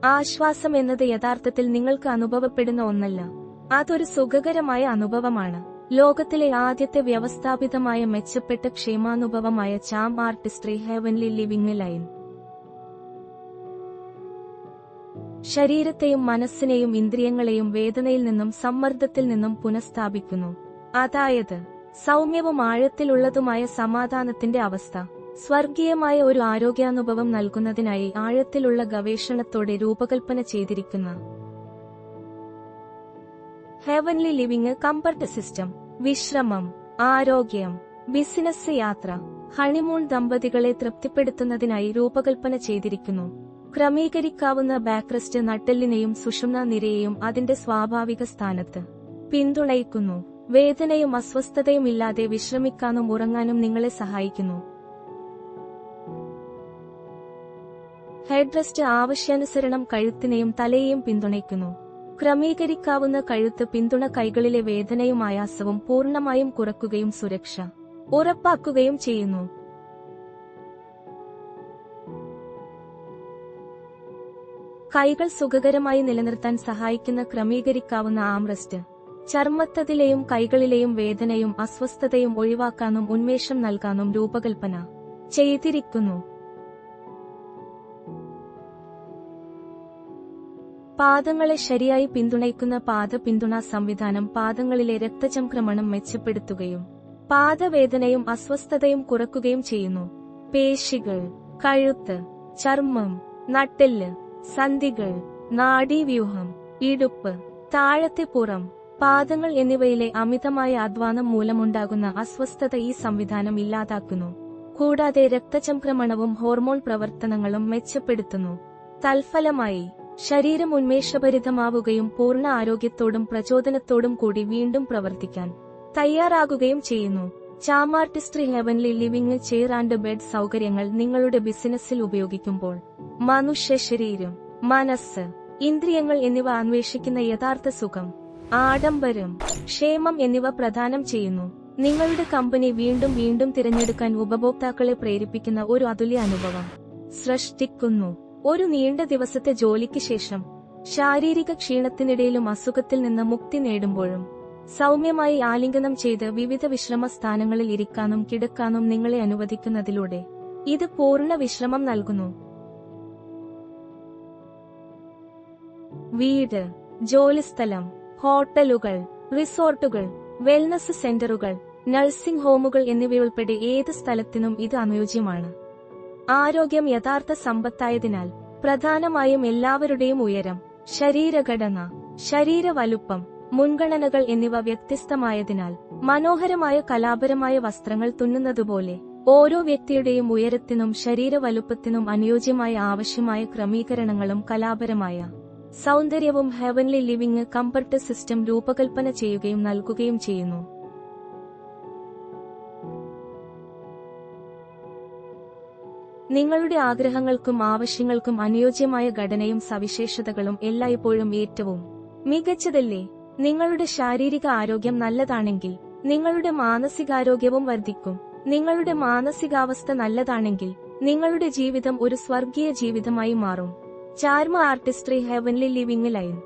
ആശ്വാസം എന്നത് യഥാർത്ഥത്തിൽ നിങ്ങൾക്ക് അനുഭവപ്പെടുന്ന ഒന്നല്ല. അതൊരു സുഖകരമായ അനുഭവമാണ്. ലോകത്തിലെ ആദ്യത്തെ വ്യവസ്ഥാപിതമായ മെച്ചപ്പെട്ട ക്ഷേമാനുഭവമായ charm artistry heavenly living line ശരീരത്തെയും മനസ്സിനെയും ഇന്ദ്രിയങ്ങളെയും വേദനയിൽ നിന്നും സമ്മർദ്ദത്തിൽ നിന്നും പുനഃസ്ഥാപിക്കുന്നു. അതായത് സൗമ്യവും ആഴത്തിലുള്ളതുമായ സമാധാനത്തിന്റെ അവസ്ഥ. സ്വർഗീയമായ ഒരു ആരോഗ്യാനുഭവം നൽകുന്നതിനായി ആഴത്തിലുള്ള ഗവേഷണത്തോടെ രൂപകൽപ്പന ചെയ്തിരിക്കുന്ന ഹെവൻലി ലിവിംഗ് കംഫർട്ട് സിസ്റ്റം. വിശ്രമം, ആരോഗ്യം, ബിസിനസ് യാത്ര, ഹണിമൂൺ ദമ്പതികളെ തൃപ്തിപ്പെടുത്തുന്നതിനായി രൂപകൽപ്പന ചെയ്തിരിക്കുന്നു. ക്രമീകരിക്കാവുന്ന ബാക്ക്റെസ്റ്റ് നട്ടെല്ലിനെയും സുഷുമ്നാ നിരയെയും അതിന്റെ സ്വാഭാവിക സ്ഥാനത്ത് പിന്തുണയ്ക്കുന്നു. വേദനയും അസ്വസ്ഥതയും ഇല്ലാതെ വിശ്രമിക്കാനും ഉറങ്ങാനും നിങ്ങളെ സഹായിക്കുന്നു. ഹെഡ്റെസ്റ്റ് ആവശ്യാനുസരണം കഴുത്തിനെയും തലയെയും പിന്തുണയ്ക്കുന്നു. ക്രമീകരിക്കാവുന്ന കഴുത്ത് പിന്തുണ കൈകളിലെ വേദനയും ആയാസവും പൂർണ്ണമായും കുറയ്ക്കുകയും സുരക്ഷ ഉറപ്പാക്കുകയും ചെയ്യുന്നു. കൈകൾ സുഖകരമായി നിലനിർത്താൻ സഹായിക്കുന്ന ക്രമീകരിക്കാവുന്ന ആംറെസ്റ്റ് ചർമ്മത്തതിലെയും കൈകളിലെയും വേദനയും അസ്വസ്ഥതയും ഒഴിവാക്കാനും ഉന്മേഷം നൽകാനും രൂപകൽപ്പന ചെയ്തിരിക്കുന്നു. പാദങ്ങളെ ശരിയായി പിന്തുണയ്ക്കുന്ന പാദ പിന്തുണാ സംവിധാനം പാദങ്ങളിലെ രക്തചംക്രമണം മെച്ചപ്പെടുത്തുകയും പാദവേദനയും അസ്വസ്ഥതയും കുറയ്ക്കുകയും ചെയ്യുന്നു. പേശികൾ, കഴുത്ത്, ചർമ്മം, നട്ടെല്ല്, സന്ധികൾ, നാഡീവ്യൂഹം, ഇടുപ്പ്, താഴത്തെ പുറം, പാദങ്ങൾ എന്നിവയിലെ അമിതമായ അധ്വാനം മൂലമുണ്ടാകുന്ന അസ്വസ്ഥത ഈ സംവിധാനം ഇല്ലാതാക്കുന്നു. കൂടാതെ രക്തചംക്രമണവും ഹോർമോൺ പ്രവർത്തനങ്ങളും മെച്ചപ്പെടുത്തുന്നു. തൽഫലമായി ശരീരം ഉന്മേഷഭരിതമാവുകയും പൂർണ്ണ ആരോഗ്യത്തോടും പ്രചോദനത്തോടും കൂടി വീണ്ടും പ്രവർത്തിക്കാൻ തയ്യാറാകുകയും ചെയ്യുന്നു. Charm artistry heavenly living chair and bed സൗകര്യങ്ങൾ നിങ്ങളുടെ ബിസിനസ്സിൽ ഉപയോഗിക്കുമ്പോൾ മനുഷ്യ ശരീരം, മനസ്സ്, ഇന്ദ്രിയങ്ങൾ എന്നിവ അന്വേഷിക്കുന്ന യഥാർത്ഥ സുഖം, ആഡംബരം, ക്ഷേമം എന്നിവ പ്രദാനം ചെയ്യുന്നു. നിങ്ങളുടെ കമ്പനി വീണ്ടും വീണ്ടും തിരഞ്ഞെടുക്കാൻ ഉപഭോക്താക്കളെ പ്രേരിപ്പിക്കുന്ന ഒരു അതുല്യ അനുഭവം സൃഷ്ടിക്കുന്നു. ഒരു നീണ്ട ദിവസത്തെ ജോലിക്ക് ശേഷം ശാരീരിക ക്ഷീണത്തിനിടയിലും അസുഖത്തിൽ നിന്ന് മുക്തി നേടുമ്പോഴും സൗമ്യമായി ആലിംഗനം ചെയ്ത് വിവിധ വിശ്രമ സ്ഥാനങ്ങളിൽ ഇരിക്കാനും കിടക്കാനും നിങ്ങളെ അനുവദിക്കുന്നതിലൂടെ ഇത് പൂർണ്ണ വിശ്രമം നൽകുന്നു. വീട്, ജോലിസ്ഥലം, ഹോട്ടലുകൾ, റിസോർട്ടുകൾ, വെൽനസ് സെന്ററുകൾ, നഴ്സിംഗ് ഹോമുകൾ എന്നിവയുൾപ്പെടെ ഏത് സ്ഥലത്തിനും ഇത് അനുയോജ്യമാണ്. ആരോഗ്യം യഥാർത്ഥ സമ്പത്തായതിനാൽ പ്രധാനമായും എല്ലാവരുടെയും ഉയരം, ശരീരഘടന, ശരീരവലുപ്പം, മുൻഗണനകൾ എന്നിവ വ്യത്യസ്തമായതിനാൽ മനോഹരമായ കലാപരമായ വസ്ത്രങ്ങൾ തുന്നുന്നതുപോലെ ഓരോ വ്യക്തിയുടെയും ഉയരത്തിനും ശരീരവലുപ്പത്തിനും അനുയോജ്യമായ ആവശ്യമായ ക്രമീകരണങ്ങളും കലാപരമായ സൗന്ദര്യവും ഹെവൻലി ലിവിംഗ് കംഫർട്ട് സിസ്റ്റം രൂപകൽപ്പന ചെയ്യുകയും നൽകുകയും ചെയ്യുന്നു. നിങ്ങളുടെ ആഗ്രഹങ്ങൾക്കും ആവശ്യങ്ങൾക്കും അനുയോജ്യമായ ഘടനയും സവിശേഷതകളും എല്ലായ്പ്പോഴും ഏറ്റവും മികച്ചതല്ലേ? നിങ്ങളുടെ ശാരീരിക ആരോഗ്യം നല്ലതാണെങ്കിൽ നിങ്ങളുടെ മാനസികാരോഗ്യവും വർദ്ധിക്കും. നിങ്ങളുടെ മാനസികാവസ്ഥ നല്ലതാണെങ്കിൽ നിങ്ങളുടെ ജീവിതം ഒരു സ്വർഗീയ ജീവിതമായി മാറും. Charm artistry heavenly living line